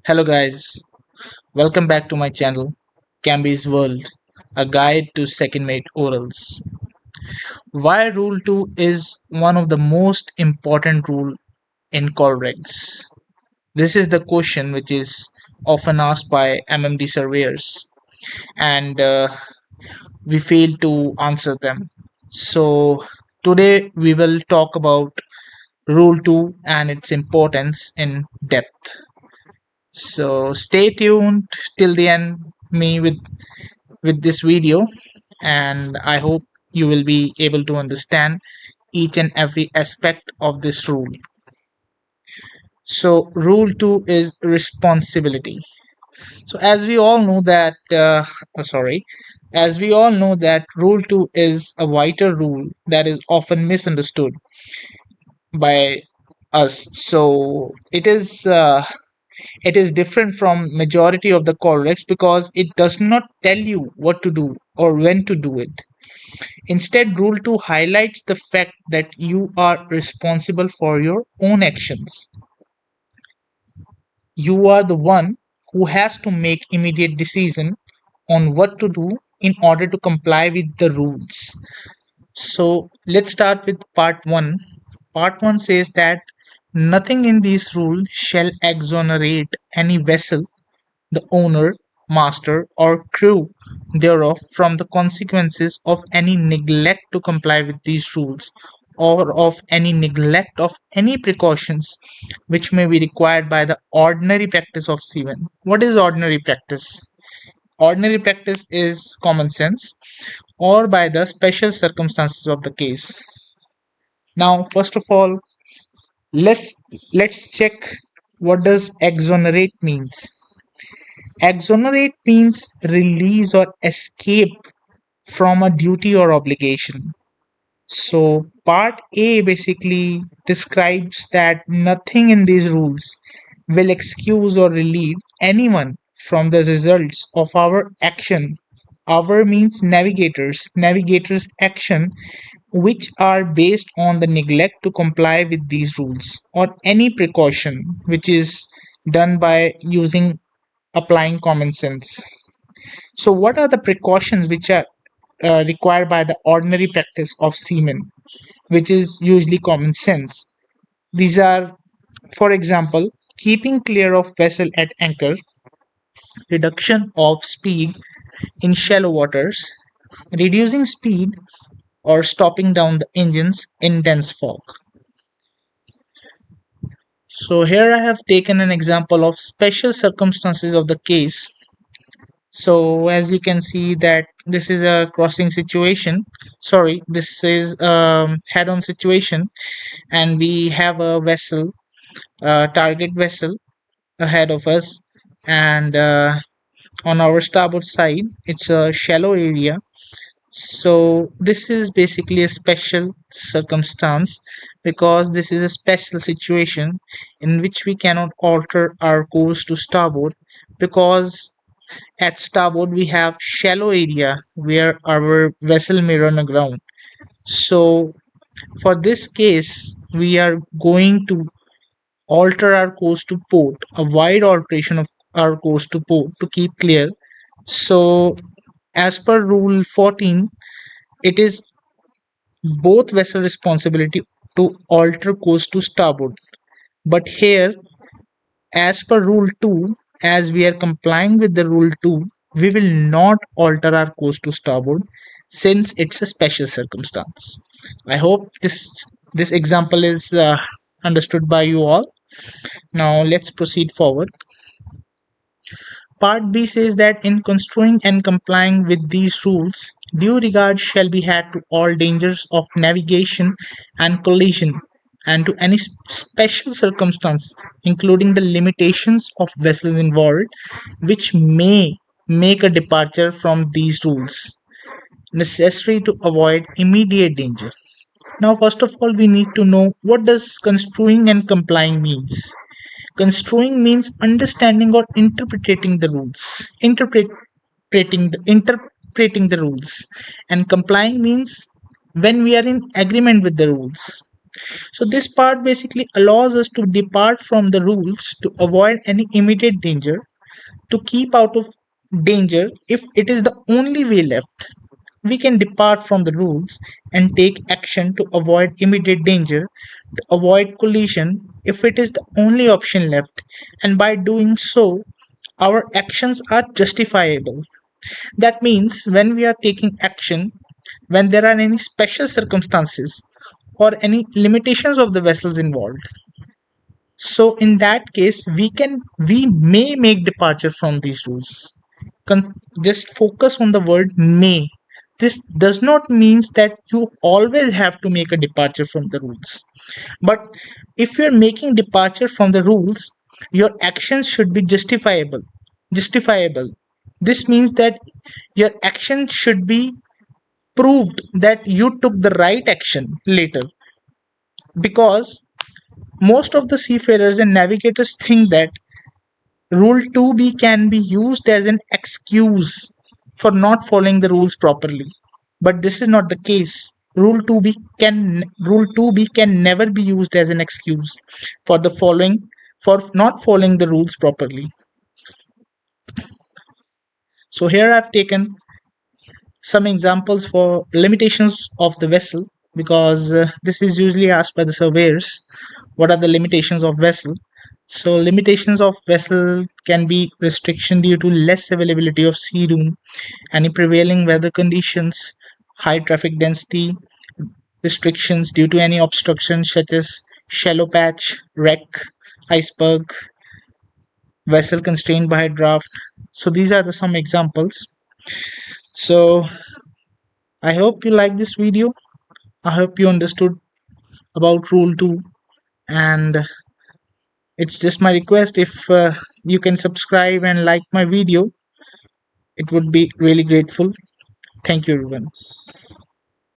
Hello guys, welcome back to my channel, Camby's World, a guide to second mate orals. Why Rule 2 is one of the most important rule in ColRegs. This is the question which is often asked by MMD surveyors and we fail to answer them. So today we will talk about Rule 2 and its importance in depth. So stay tuned till the end me with this video, and I hope you will be able to understand each and every aspect of this rule. So rule 2 is responsibility. So as we all know that rule 2 is a vital rule that is often misunderstood by us. So it is different from majority of the ColRegs because it does not tell you what to do or when to do it. Instead, Rule 2 highlights the fact that you are responsible for your own actions. You are the one who has to make immediate decision on what to do in order to comply with the rules. So let's start with part 1. Part 1 says that nothing in this rule shall exonerate any vessel, the owner, master, or crew thereof from the consequences of any neglect to comply with these rules or of any neglect of any precautions which may be required by the ordinary practice of seamen. What is ordinary practice? Ordinary practice is common sense or by the special circumstances of the case. Now, first of all, let's let's check what does exonerate means. Exonerate means release or escape from a duty or obligation. So, part A basically describes that nothing in these rules will excuse or relieve anyone from the results of our action. Our means navigators' action, which are based on the neglect to comply with these rules or any precaution which is done by using applying common sense. So, what are the precautions which are required by the ordinary practice of seamen, which is usually common sense? These are, for example, keeping clear of vessel at anchor, reduction of speed in shallow waters, reducing speed or stopping down the engines in dense fog. So here I have taken an example of special circumstances of the case. So as you can see that this is a crossing situation. Sorry, this is head-on situation, and we have a vessel, target vessel ahead of us, and on our starboard side, it's a shallow area. So this is basically a special circumstance because this is a special situation in which we cannot alter our course to starboard because at starboard, we have shallow area where our vessel may run aground. So for this case, we are going to alter our course to port, a wide alteration of our course to port to keep clear. So as per rule 14, it is both vessel responsibility to alter course to starboard. But here, as per rule 2, as we are complying with the rule 2, we will not alter our course to starboard since it's a special circumstance. I hope this example is understood by you all. Now let's proceed forward. Part B says that in construing and complying with these rules, due regard shall be had to all dangers of navigation and collision and to any special circumstances, including the limitations of vessels involved, which may make a departure from these rules necessary to avoid immediate danger. Now, first of all, we need to know what does construing and complying means. Construing means understanding or interpreting the rules. Interpreting the rules, and complying means when we are in agreement with the rules. So this part basically allows us to depart from the rules to avoid any immediate danger, to keep out of danger if it is the only way left. We can depart from the rules and take action to avoid immediate danger, to avoid collision if it is the only option left, and by doing so, our actions are justifiable. That means when we are taking action, when there are any special circumstances or any limitations of the vessels involved, so in that case we may make departure from these rules. Just focus on the word may. This does not means that you always have to make a departure from the rules, but if you're making departure from the rules, your actions should be justifiable. This means that your action should be proved that you took the right action later, because most of the seafarers and navigators think that Rule 2B can be used as an excuse for not following the rules properly. But this is not the case. Rule 2B can never be used as an excuse for the following for not following the rules properly. So here I've taken some examples for limitations of the vessel, because this is usually asked by the surveyors. What are the limitations of vessel? So limitations of vessel can be restriction due to less availability of sea room, any prevailing weather conditions, high traffic density, restrictions due to any obstruction such as shallow patch, wreck, iceberg, vessel constrained by draft. So these are the some examples. So I hope you like this video. I hope you understood about rule 2, and it's just my request, if you can subscribe and like my video, it would be really grateful. Thank you everyone.